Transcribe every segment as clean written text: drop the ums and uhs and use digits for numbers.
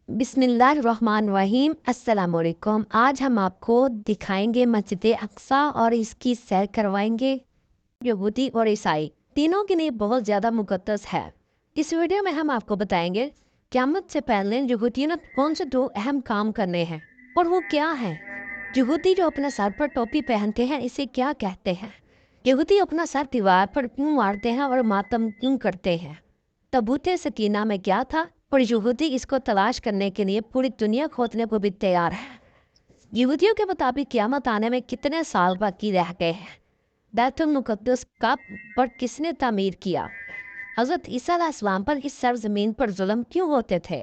बिस्मिल्लाहिर्रहमानिर्रहीम अस्सलाम वालेकुम। आज हम आपको दिखाएंगे मस्जिद अक्सा और इसकी सैर करवाएंगे। यहूदी और ईसाई तीनों के लिए बहुत ज़्यादा मुकद्दस है। इस वीडियो में हम आपको बताएंगे क़यामत से पहले यहूदियों ने कौन से दो अहम काम करने हैं और वो क्या है। यहूदी जो अपने सर पर टोपी पहनते हैं इसे क्या कहते हैं। यहूदी अपना सर दीवार पर क्यों मारते हैं और मातम क्यों करते हैं। तबूत सकीना में क्या था और यहूदी इसको तलाश करने के लिए पूरी दुनिया खोदने को भी तैयार है। यहूदियों के मुताबिक क़यामत आने में कितने साल बाकी रह गए हैं। बैतुल मुक़द्दस कब और किसने तामीर किया। हज़रत ईसा अलैहिस्सलाम पर इस सरजमीन पर जुल्म क्यों होते थे।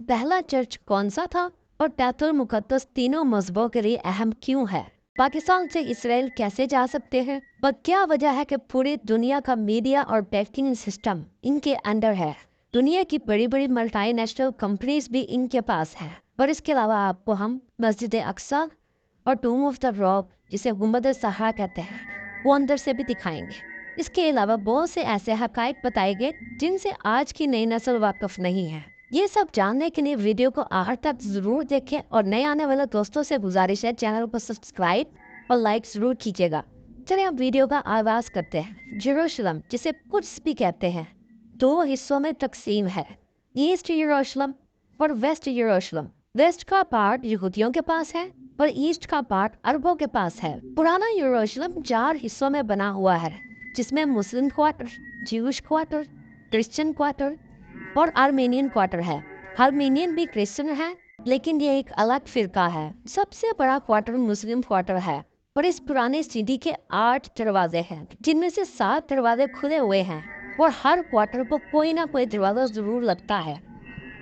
पहला चर्च कौन सा था और बैतुल मुक़द्दस तीनों मज़हबों के लिए अहम क्यों है। पाकिस्तान से इसराइल कैसे जा सकते हैं और क्या वजह है कि पूरी दुनिया का मीडिया और बैंकिंग सिस्टम इनके अंडर है। दुनिया की बड़ी बड़ी मल्टीनेशनल कंपनीज भी इनके पास है। और इसके अलावा आपको हम मस्जिद अक्सा और टूम ऑफ द रॉक जिसे गुंबद सहा कहते हैं वो अंदर से भी दिखाएंगे। इसके अलावा बहुत से ऐसे हकाइक बताएंगे जिनसे आज की नई नस्ल वाकिफ नहीं है। ये सब जानने के लिए वीडियो को आखिर तक जरूर देखें और नए आने वाले दोस्तों से गुजारिश है चैनल को सब्सक्राइब और लाइक जरूर कीजिएगा। चलिए अब वीडियो का आगाज करते हैं। जेरूशलम जिसे कुड्स भी कहते हैं दो हिस्सों में तकसीम है, ईस्ट यरूशलम और वेस्ट यरूशलम। वेस्ट का पार्ट यहूदियों के पास है और ईस्ट का पार्ट अरबों के पास है। पुराना यरूशलम 4 हिस्सों में बना हुआ है जिसमें Muslim quarter, Jewish quarter, Christian quarter और आर्मेनियन क्वार्टर है। आर्मेनियन भी क्रिश्चियन है लेकिन ये एक अलग फिरका है। सबसे बड़ा क्वार्टर मुस्लिम क्वार्टर है और इस पुराने सिटी के 8 दरवाजे हैं जिनमें से 7 दरवाजे खुले हुए हैं और हर क्वार्टर को कोई ना कोई दरवाजा जरूर लगता है।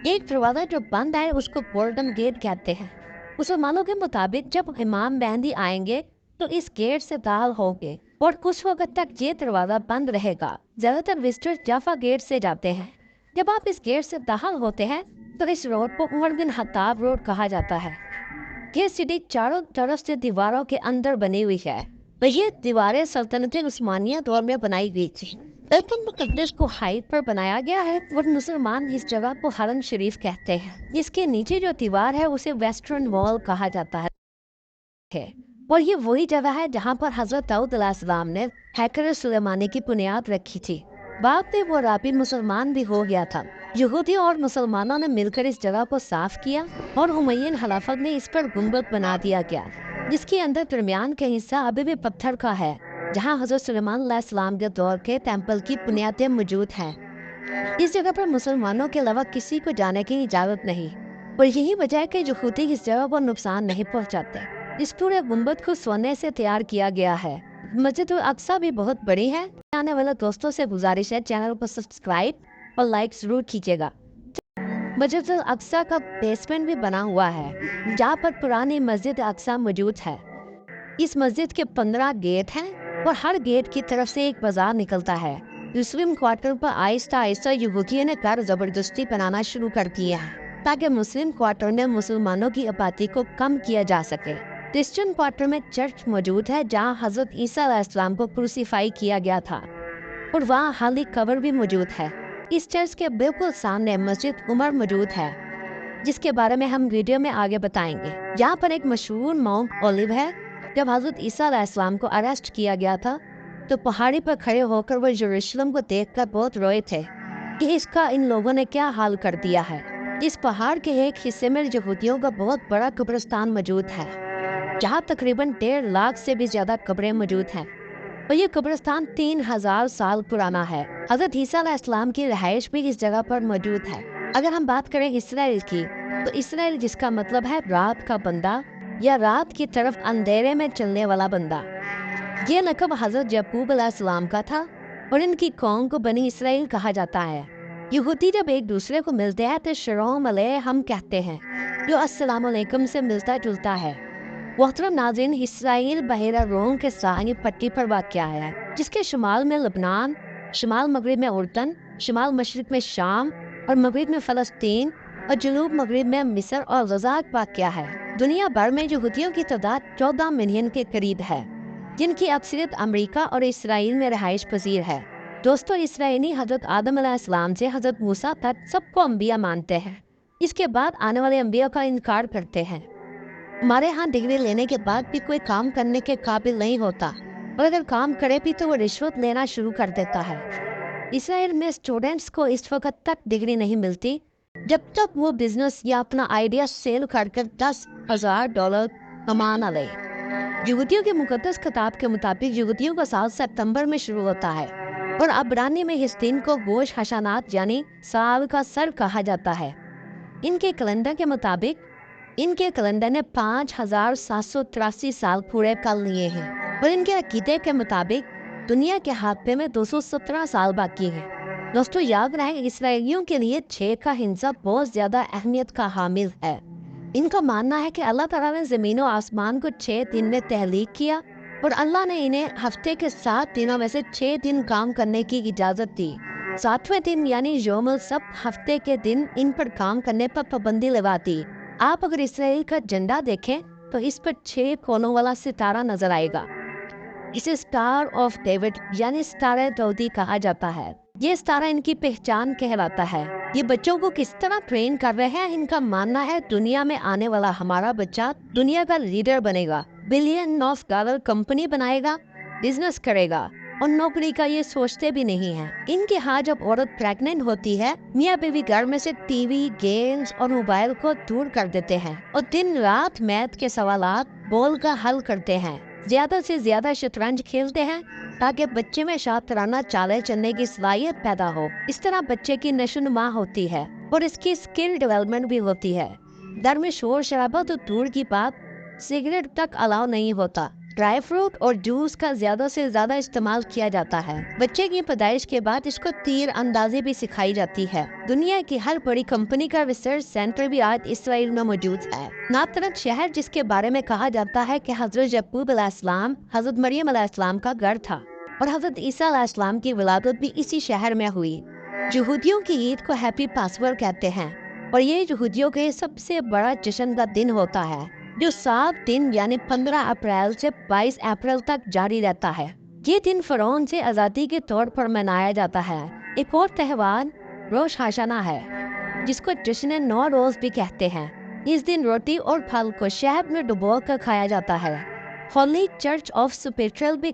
एक दरवाजा जो बंद है उसको गोल्डन गेट कहते हैं। मुसलमानों के मुताबिक जब इमाम मेहंदी आएंगे तो इस गेट से दाखिल होंगे और कुछ वक्त तक ये दरवाजा बंद रहेगा। ज्यादातर विजिटर जाफा गेट से जाते हैं। जब आप इस गेट से दाखिल होते हैं तो इस रोड को उमर बिन खत्ताब रोड कहा जाता है। ये सिटी चारों तरफ से दीवारों के अंदर बनी हुई है। तो ये दीवारें सल्तनत उस्मानिया दौर में बनाई गई थी। बैतुल मुक़द्दस को हाइट पर बनाया गया है और मुसलमान इस जगह को हरम शरीफ कहते हैं। इसके नीचे जो दीवार है उसे वेस्टर्न वॉल कहा जाता है और ये वही जगह है जहाँ पर हजरत दाऊद अलैहिस्सलाम ने हैकर सुलेमानी की बुनियाद रखी थी। बाद में वो राबी मुसलमान भी हो गया था। यहूदियों और मुसलमानों ने मिलकर इस जगह को साफ किया और उमय्यन खिलाफत में इस पर गुंबद बना दिया गया जिसके अंदर दरमियान का हिस्सा अभी भी पत्थर का है जहां हजरत सुलेमान अलैहिस्सलाम के दौर के टेंपल की बुनियादें मौजूद हैं। इस जगह पर मुसलमानों के अलावा किसी को जाने की इजाज़त नहीं और यही वजह है कि यहूदी इस जगह को नुकसान नहीं पहुंचाते। इस पूरे गुंबद को सोने से तैयार किया गया है। मस्जिद अक्सा भी बहुत बड़ी है। आने वाले दोस्तों से गुजारिश है चैनल को सब्सक्राइब और लाइक जरूर कीजिएगा। मस्जिद अक्सा का बेसमेंट भी बना हुआ है जहाँ पर पुरानी मस्जिद अक्सा मौजूद है। इस मस्जिद के 15 गेट हैं और हर गेट की तरफ से एक बाजार निकलता है। मुस्लिम क्वार्टर पर आहिस्ता आहिस्ता यहूदियों ने घर जबरदस्ती बनाना शुरू कर दिया है ताकि मुस्लिम क्वार्टर में मुसलमानों की आबादी को कम किया जा सके। क्रिश्चियन क्वार्टर में चर्च मौजूद है जहाँ हजरत ईसा अलैहिस्सलाम को क्रूसीफाई किया गया था और वहाँ हाली कब्र भी मौजूद है। इस चर्च के बिल्कुल सामने मस्जिद उमर मौजूद है जिसके बारे में हम वीडियो में आगे बताएंगे। यहाँ पर एक मशहूर माउंट ओलिव है। जब हजरत ईसा अलैहिस्सलाम को अरेस्ट किया गया था तो पहाड़ी पर खड़े होकर वो यरूशलेम को देखकर बहुत रोए थे कि इसका इन लोगों ने क्या हाल कर दिया है। इस पहाड़ के एक हिस्से में यहूदियों का बहुत बड़ा कब्रिस्तान मौजूद है जहाँ तकरीबन 1.5 लाख से भी ज्यादा कब्रें मौजूद हैं और ये कब्रिस्तान 3000 साल पुराना है। हजरत ईसा अलैहिस्सलाम की रिहाइश भी इस जगह पर मौजूद है। अगर हम बात करें इसराइल की तो इसराइल जिसका मतलब है रात का बंदा या रात की तरफ अंधेरे में चलने वाला बंदा। ये लक़ब हजरत याकूब अलैहिस्सलाम का था और इनकी कौम को बनी इसराइल कहा जाता है। यहूदी जब एक दूसरे को मिलते हैं तो शलोम अलैकुम कहते हैं जो अस्सलाम अलैकुम से मिलता जुलता है। मोहतरम नाज़रीन, इसराइल बहरा रोम के साहिल पट्टी पर वाक़या है जिसके शुमाल में लबनान, शुमाल मगरिब में उर्दन, शुमाल मशरिक में शाम और मगरिब में फ़लस्तीन और जनूब मगरिब में मिस्र और गज़ा वाक़या है। दुनिया भर में यहूदियों की तादाद 14 मिलियन के करीब है जिनकी अक्सरियत अमेरिका और इसराइल में रहाइश पजीर है। दोस्तों, इसराइली हजरत आदम अलैहिस्सलाम से हजरत मूसा तक सबको अंबिया मानते हैं। اس کے بعد آنے والے انبیاء کا انکار کرتے ہیں۔ ہمارے ہاں ڈگری لینے کے بعد بھی کوئی کام کرنے کے قابل نہیں ہوتا، اور اگر کام کرے بھی تو وہ رشوت لینا شروع کر دیتا ہے۔ اسرائیل میں اسٹوڈنٹس کو اس وقت تک ڈگری نہیں ملتی جب تک وہ بزنس یا اپنا آئیڈیا سیل کر $10,000 کما نہ لے۔ یہودیوں کے مقدس کتاب کے مطابق یہودیوں کا سال ستمبر میں شروع ہوتا ہے، اور عبرانی میں اس دن کو گوش حشانات یعنی سال کا سر کہا جاتا ہے۔ ان کے کیلنڈر کے مطابق ان کے کیلنڈر نے 5,783 سال پورے کر لیے ہیں، اور ان کے عقیدے کے مطابق دنیا کے ہاتھے میں 217 سال باقی ہیں۔ دوستو یاد رہے، اسرائیلیوں کے لیے 6 کا ہندسہ بہت زیادہ اہمیت کا حامل ہے۔ ان کا ماننا ہے کہ اللہ تعالیٰ نے زمین و آسمان کو 6 دن میں تخلیق کیا، اور اللہ نے انہیں ہفتے کے 7 دنوں میں سے 6 دن کام کرنے کی اجازت دی۔ 7ویں دن یعنی یوم السبت ہفتے کے دن ان پر کام کرنے پر پابندی لگا دی۔ آپ اگر اسرائیل کا جھنڈا دیکھیں تو اس پر 6 کونوں والا ستارہ نظر آئے گا۔ اسے اسٹار آف ڈیوڈ یعنی ستارہ داؤدی کہا جاتا ہے۔ یہ ستارہ ان کی پہچان کہلاتا ہے۔ یہ بچوں کو کس طرح ٹرین کر رہے ہیں؟ ان کا ماننا ہے دنیا میں آنے والا ہمارا بچہ دنیا کا لیڈر بنے گا، $1 بلین کمپنی بنائے گا، بزنس کرے گا، اور نوکری کا یہ سوچتے بھی نہیں ہیں۔ ان کے ہاں جب عورت پریگننٹ ہوتی ہے، میاں بیوی گھر میں سے ٹی وی، گیمز اور موبائل کو دور کر دیتے ہیں، اور دن رات میتھ کے سوالات بول کر حل کرتے ہیں۔ زیادہ سے زیادہ شطرنج کھیلتے ہیں تاکہ بچے میں شاطرانہ چالیں چلنے کی صلاحیت پیدا ہو۔ اس طرح بچے کی نشو و نما ہوتی ہے اور اس کی اسکل ڈیولپمنٹ بھی ہوتی ہے۔ در میں شور شرابہ تو دور کی بات، سگریٹ تک الاؤ نہیں ہوتا۔ ڈرائی فروٹ اور جوس کا زیادہ سے زیادہ استعمال کیا جاتا ہے۔ بچے کی پیدائش کے بعد اس کو تیر اندازی بھی سکھائی جاتی ہے۔ دنیا کی ہر بڑی کمپنی کا ریسرچ سینٹر بھی آج اسرائیل میں موجود ہے۔ ناطرت شہر، جس کے بارے میں کہا جاتا ہے کہ حضرت یعقوب علیہ السلام، حضرت مریم علیہ السلام کا گھر تھا، اور حضرت عیسیٰ علیہ السلام کی ولادت بھی اسی شہر میں ہوئی۔ یہودیوں کی عید کو ہیپی پاسور کہتے ہیں، اور یہ یہودیوں کے سب سے بڑا جشن کا دن ہوتا ہے، جو 7 دن یعنی 15 اپریل سے 22 اپریل تک جاری رہتا ہے۔ یہ دن فرعون سے آزادی کے طور پر منایا جاتا ہے۔ ایک اور تہوار روش ہاشانہ ہے، جس کو جشن 9 روز بھی کہتے ہیں۔ اس دن روٹی اور پھل کو شہد میں ڈبو کر کھایا جاتا ہے۔ ہولی چرچ آف سپیٹرل بھی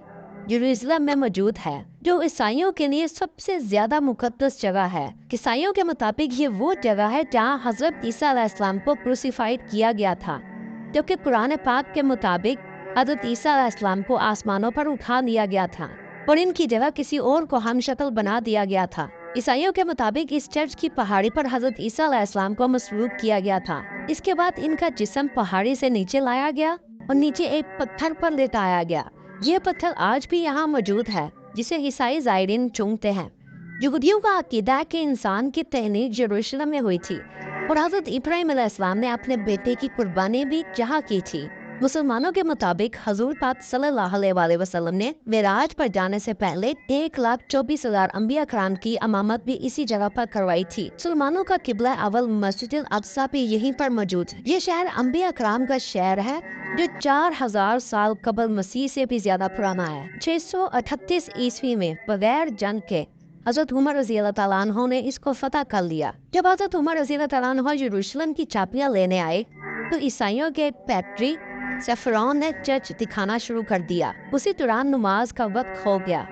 یروشلم میں موجود ہے، جو عیسائیوں کے لیے سب سے زیادہ مقدس جگہ ہے۔ عیسائیوں کے مطابق یہ وہ جگہ ہے جہاں حضرت عیسیٰ علیہ السلام کو کروسیفائڈ کیا گیا تھا، جبکہ قرآن پاک کے مطابق حضرت عیسیٰ علیہ السلام کو آسمانوں پر اٹھا لیا گیا تھا، اور ان کی جگہ کسی اور کو ہم شکل بنا دیا گیا تھا۔ عیسائیوں کے مطابق اس چرچ کی پہاڑی پر حضرت عیسیٰ علیہ السلام کو مصلوب کیا گیا تھا۔ اس کے بعد ان کا جسم پہاڑی سے نیچے لایا گیا اور نیچے ایک پتھر پر لٹایا گیا۔ یہ پتھر آج بھی یہاں موجود ہے، جسے عیسائی زائرین چومتے ہیں۔ یہودیوں کا عقیدہ ہے کہ انسان کی تخلیق یروشلم میں ہوئی تھی، اور حضرت ابراہیم علیہ السلام نے اپنے بیٹے کی قربانی بھی جہاں کی تھی۔ مسلمانوں کے مطابق حضور پاک صلی اللہ علیہ وسلم نے معراج پر جانے سے پہلے 1,24,000 انبیاء کرام کی امامت بھی اسی جگہ پر کروائی تھی۔ مسلمانوں کا قبلہ اول مسجد الاقصی بھی یہیں پر موجود ہے۔ یہ شہر انبیاء کرام کا شہر ہے، جو 4,000 سال قبل مسیح سے بھی زیادہ پرانا ہے۔ 638 عیسوی میں بغیر جنگ کے حضرت عمر رضی اللہ تعالیٰ عنہ نے اس کو فتح کر لیا۔ جب حضرت عمر رضی اللہ تعالیٰ عنہ یروشلم کی چابیاں لینے آئے تو عیسائیوں کے ایک فیکٹری سے فرعون نے چرچ دکھانا شروع کر دیا۔ اسی دوران نماز کا وقت ہو گیا۔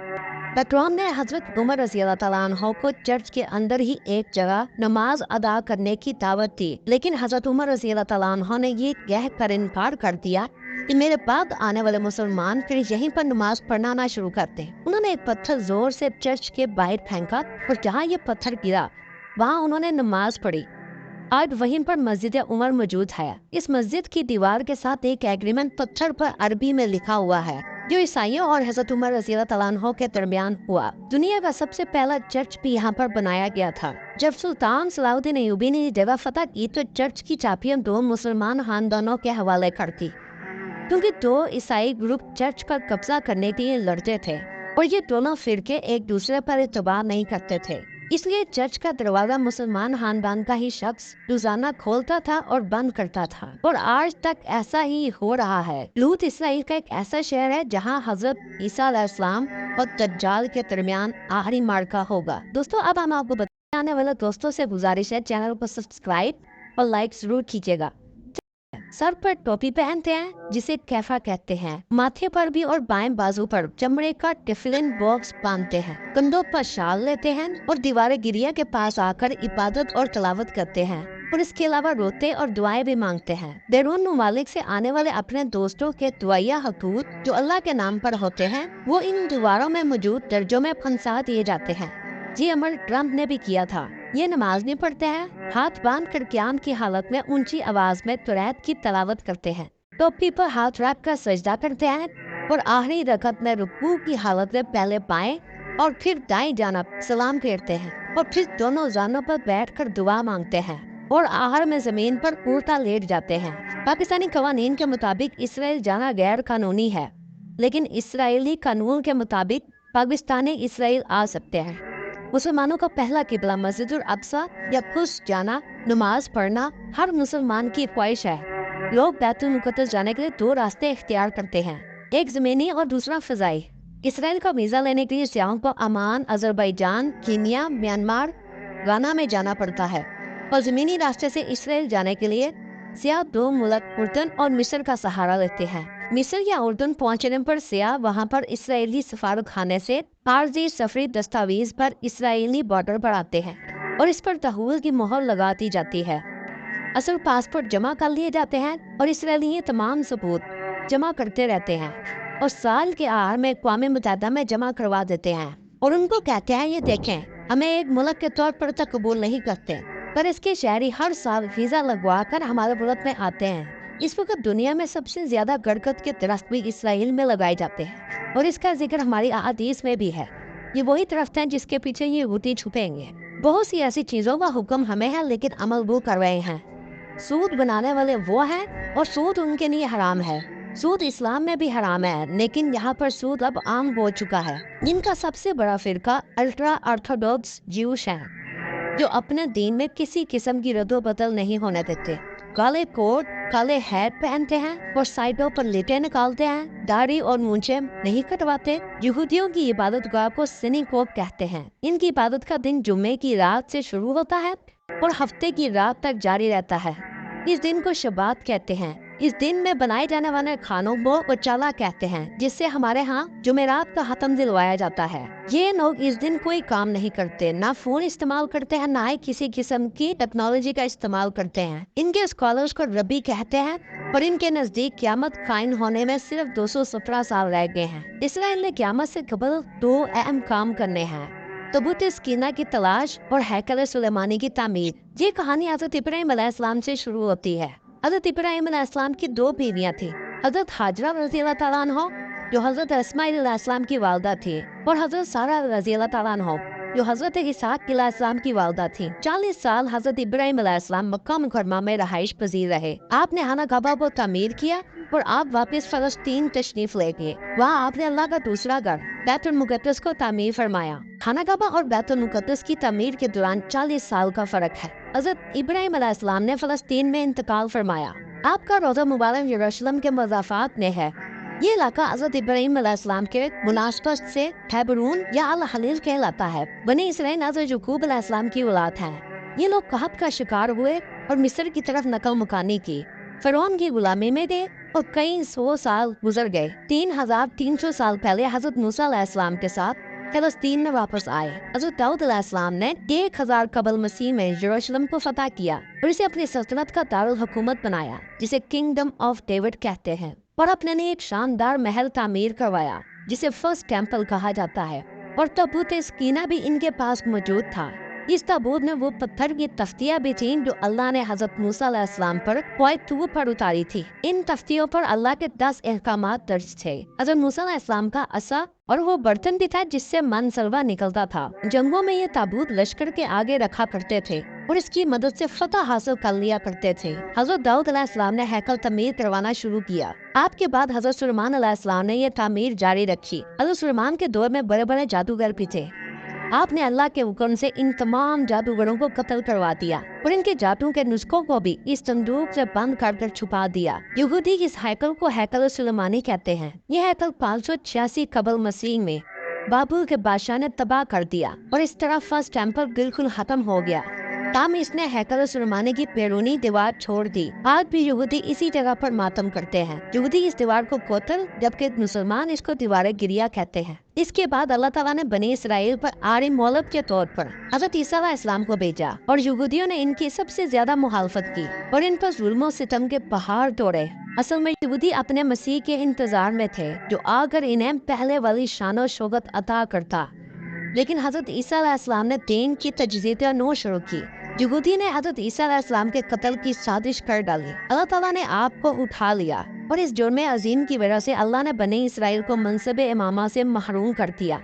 پیٹرون نے حضرت عمر رضی اللہ تعالیٰ عنہ کو چرچ کے اندر ہی ایک جگہ نماز ادا کرنے کی دعوت دی، لیکن حضرت عمر رضی اللہ تعالیٰ عنہ نے یہ کہہ کر انکار کر دیا کہ میرے بعد آنے والے مسلمان پھر یہیں پر نماز پڑھنا نہ شروع کرتے۔ انہوں نے ایک پتھر زور سے چرچ کے باہر پھینکا، اور جہاں یہ پتھر گرا وہاں انہوں نے نماز پڑھی۔ آج وہیں پر مسجد عمر موجود ہے۔ اس مسجد کی دیوار کے ساتھ ایک ایگریمنٹ پتھر پر عربی میں لکھا ہوا ہے، جو عیسائیوں اور حضرت عمر رضی اللہ تعالیٰ عنہ کے درمیان ہوا۔ دنیا کا سب سے پہلا چرچ بھی یہاں پر بنایا گیا تھا۔ جب سلطان صلاح الدین ایوبی نے یہ جگہ فتح کی تو چرچ کی چابیاں 2 مسلمان خاندانوں کے حوالے کر دی، کیونکہ 2 عیسائی گروپ چرچ پر قبضہ کرنے کے لیے لڑتے تھے، اور یہ دونوں فرقے ایک دوسرے پر اعتبار نہیں کرتے تھے۔ اس لیے چرچ کا دروازہ مسلمان خاندان کا ہی شخص روزانہ کھولتا تھا اور بند کرتا تھا، اور آج تک ایسا ہی ہو رہا ہے۔ لوط اسرائیل کا ایک ایسا شہر ہے جہاں حضرت عیسیٰ علیہ السلام اور دجال کے درمیان آخری معرکہ ہوگا۔ دوستوں، اب ہم آپ کو بتانے والے دوستوں سے گزارش ہے چینل کو سبسکرائب और लाइक जरूर कीजिएगा। सर पर टोपी पहनते हैं जिसे कैफा कहते हैं। माथे पर भी और बाएं बाजू पर चमड़े का टिफिन बॉक्स बांधते हैं। कंधों पर शाल लेते हैं और दीवार गिरिया के पास आकर इबादत और तलावत करते हैं और इसके अलावा रोते और दुआएं भी मांगते हैं। बैरून ममालिक से आने वाले अपने दोस्तों के दुआया हकूक जो अल्लाह के नाम पर होते हैं वो इन दीवारों में मौजूद दर्जों में फंसा दिए जाते हैं। जी अमर ट्रम्प ने भी किया था। ये नमाज नहीं पढ़ते हैं, हाथ बांध कर क़याम की हालत में ऊंची आवाज में तुरैत की तलावत करते हैं, टोपी पर हाथ रख कर सजदा करते हैं और आखिरी रकत में रुकू की हालत में पहले बाएं और फिर दाएं जानिब सलाम फेरते हैं और फिर दोनों जानों पर बैठकर दुआ मांगते हैं और आखिर में जमीन पर उल्टा लेट जाते हैं। पाकिस्तानी कवानीन के मुताबिक इसराइल जाना गैर कानूनी है, लेकिन इसराइली कानून के मुताबिक पाकिस्तानी इसराइल आ सकते हैं। मुसलमानों का पहला किबला मस्जिदुल अक्सा या खुश जाना, नमाज पढ़ना हर मुसलमान की ख्वाहिश है। लोग बैतुल मुक़द्दस जाने के लिए दो रास्ते इख्तियार करते हैं, एक ज़मीनी और दूसरा फ़िज़ाई। इसराइल का वीज़ा लेने के लिए सियाहों को अमान, अज़रबैजान, कीनिया, म्यांमार, गाना में जाना पड़ता है और ज़मीनी रास्ते से इसराइल जाने के लिए सियाह दो मुल्क उर्दन और मिस्र का सहारा लेते हैं। मिस्र या उर्दन पहुंचने पर सियाह वहां पर इसराइली सफारत खाने से आर्जी सफरी दस्तावेज पर इसराइली बॉर्डर पर आते हैं और इस पर तहूल की मोहर लगा दी जाती है। असल पासपोर्ट जमा कर लिए जाते हैं और इसराइली ये तमाम सबूत जमा करते रहते हैं और साल के आखिर में अक़वाम मुत्तहिदा में जमा करवा देते हैं और उनको कहते हैं ये देखें, हमें एक मुल्क के तौर पर तक कबूल नहीं करते, पर इसके शहरी हर साल वीज़ा लगवा कर हमारे मुल्क में आते हैं। इस वक्त दुनिया में सबसे ज्यादा गरगद के दरख्त भी इसराइल में लगाए जाते हैं और इसका जिक्र हमारी अहादीस में भी है। ये वही दरख्त हैं जिसके पीछे ये यहूदी छुपेंगे। बहुत सी ऐसी चीजों का हुक्म हमें है, लेकिन अमल वो कर रहे हैं। सूद बनाने वाले वो हैं और सूद उनके लिए हराम है। सूद इस्लाम में भी हराम है, लेकिन यहाँ पर सूद अब आम हो चुका है। इनका सबसे बड़ा फिरका अल्ट्रा ऑर्थोडॉक्स ज्यूश है, जो अपने दीन में किसी किस्म की रद्दो बदल नहीं होने देते। काले कोट, काले हैट पहनते हैं और साइडों पर लेटे निकालते हैं। दाढ़ी और मूंछें नहीं कटवाते। यहूदियों की इबादत गाह को सिनेगोग कहते हैं। इनकी इबादत का दिन जुम्मे की रात से शुरू होता है और हफ्ते की रात तक जारी रहता है। इस दिन को शबात कहते हैं। इस दिन में बनाए जाने वाले खानों को उचाला कहते हैं, जिससे हमारे यहाँ जुमेरात का खत्म दिलवाया जाता है। ये लोग इस दिन कोई काम नहीं करते, ना फोन इस्तेमाल करते हैं, ना ही किसी किस्म की टेक्नोलॉजी का इस्तेमाल करते हैं। इनके स्कॉलर्स को रबी कहते हैं और इनके नजदीक क़यामत कायम होने में सिर्फ 217 साल रह गए हैं। इसराइल ने क़यामत से कबल दो अहम काम करने हैं, तबूत स्कीना की तलाश और हैकल सुलेमानी की तामीर। ये कहानी हज़रत इब्राहीम अलैहिस्सलाम से शुरू होती है। हज़रत इब्राहीम अलैहिस्सलाम की दो बीवियां थी, हज़रत हाजरा रज़ियल्लाहु तआला अन्हा जो हज़रत इस्माइल अलैहिस्सलाम की वालदा थी और हज़रत सारा रज़ियल्लाहु तआला अन्हा जो हज़रत इसहाक़ अलैहिस्सलाम की वालदा थी। 40 साल हज़रत इब्राहीम अलैहिस्सलाम मक्का मुकर्रमा में रहाइश पजीर रहे। आपने खाना काबा को तामीर किया और आप वापस फलस्तीन तशरीफ ले गए। वहाँ आपने अल्लाह का दूसरा घर बैतुल मुक़द्दस को तामीर फरमाया। खाना काबा और बैतुल मुक़द्दस की तामीर के दौरान 40 साल का फर्क है। हज़रत इब्राहीम अलैहिस्सलाम ने फलस्तीन में इंतकाल फरमाया। आपका रोज़ा मुबारक यरूशलेम के मज़ाफ़ात में है। ये इलाका हज़रत इब्राहीम अलैहिस्सलाम के मुनासबत से हेब्रून या अल हलील कहलाता है। बनी इसराइल हज़रत याकूब अलैहिस्सलाम की औलाद हैं। ये लोग कहत का शिकार हुए और मिस्र की तरफ नकल मुकानी की। फ़िरौन की गुलामी में गए और कई 100 साल गुजर गए। 3300 साल पहले हज़रत मूसा अलैहिस्सलाम के साथ फ़लस्तीन में वापस आए। हज़रत दाऊद अलैहिस्सलाम ने 1000 कबल मसीह में यरूशलेम को फतह किया और इसे अपनी सल्तनत का दारुल हुकूमत बनाया, जिसे किंगडम ऑफ डेविड कहते हैं, और अपने लिए एक शानदार महल तामीर करवाया जिसे फर्स्ट टेम्पल कहा जाता है। और तबूत स्कीना भी इनके पास मौजूद था। इस ताबूत में वो पत्थर की तख्तियाँ भी थीं जो अल्लाह ने हज़रत मूसा अलैहिस्सलाम पर क्वाइट तूर पर उतारी थी। इन तख्तियों पर अल्लाह के 10 अहकामात दर्ज थे। हज़रत मूसा अलैहिस्सलाम का असा और वो बर्तन भी था जिससे मन सलवा निकलता था। जंगों में ये ताबूत लश्कर के आगे रखा करते थे और इसकी मदद से फतह हासिल कर लिया करते थे। हज़रत दाऊद अलैहिस्सलाम ने हैकल तमीर करवाना शुरू किया। आपके बाद हज़रत सुलेमान अलैहिस्सलाम ने यह तामीर जारी रखी। हज़रत सुलेमान के दौर में बड़े बड़े जादूगर भी थे। आपने अल्लाह के हुक्म से इन तमाम जादूगरों को कत्ल करवा दिया और इनके जादू के नुस्खों को भी इस संदूक से बंद कर छुपा दिया। यहूदी इस हैकल को हैकल सुलेमानी कहते हैं। यह हैकल 586 कबल मसीह में बाबुल के बादशाह ने तबाह कर दिया और इस तरह फर्स्ट टेम्पल बिल्कुल खत्म हो गया। तब इसने हैकल सुलेमानी की बैरूनी दीवार छोड़ दी। आज भी यहूदी इसी जगह पर मातम करते हैं। यहूदी इस दीवार को कोतल, जबकि मुसलमान इसको दीवार गिरिया कहते हैं। इसके बाद अल्लाह ताला ने बनी इसराइल पर आरी मोहलत के तौर पर हज़रत ईसा अलैहिस्सलाम को भेजा और यहूदियों ने इनकी सबसे ज्यादा मुखालफत की और इन पर जुल्म सितम के पहाड़ तोड़े। असल में यहूदी अपने मसीह के इंतजार में थे जो आकर इन्हें पहले वाली शान और शौकत अता करता, लेकिन हज़रत ईसा अलैहिस्सलाम ने दीन की तजदीद नौ शुरू की। यहूदी ने हज़रत ईसा अलैहिस्सलाम के कत्ल की साजिश कर डाली। अल्लाह ताला ने आपको उठा लिया और इस जुर्म अजीम की वजह से अल्लाह ने बनी इसराइल को मनसब इमामा से महरूम कर दिया।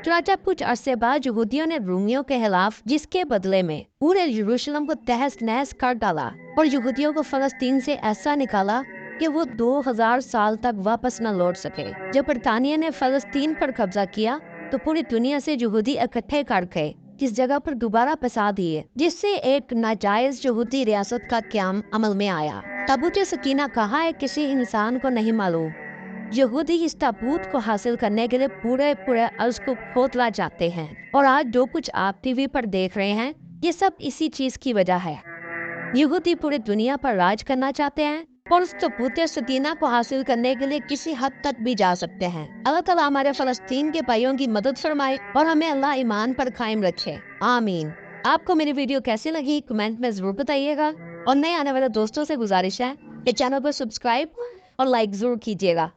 चुनांचे कुछ अरसे बाद यहूदियों ने रूमियों के खिलाफ, जिसके बदले में पूरे यरूशलेम को तहस नहस कर डाला और यहूदियों को फलस्तीन से ऐसा निकाला कि वो 2000 साल तक वापस न लौट सके। जब बरतानिया ने फलस्तीन पर कब्जा किया तो पूरी दुनिया से यहूदी इकट्ठे कर गए किस जगह पर दोबारा बसा दिए, जिससे एक नाजायज यहूदी रियासत का क्याम अमल में आया। ताबूत सकीना कहाँ है किसी इंसान को नहीं मालूम। यहूदी इस ताबूत को हासिल करने के लिए पूरे अर्ज को खोदना चाहते हैं और आज जो कुछ आप टीवी पर देख रहे हैं ये सब इसी चीज की वजह है। यहूदी पूरी दुनिया पर राज करना चाहते हैं और उस ताबूत सकीना को हासिल करने के लिए किसी हद तक भी जा सकते हैं। अल्लाह ताला हमारे फलस्तीन के भाइयों की मदद फरमाए और हमें अल्लाह ईमान पर कायम रखे, आमीन। आपको मेरी वीडियो कैसी लगी कमेंट में जरूर बताइएगा और नए आने वाले दोस्तों से गुजारिश है कि चैनल को सब्सक्राइब और लाइक जरूर कीजिएगा।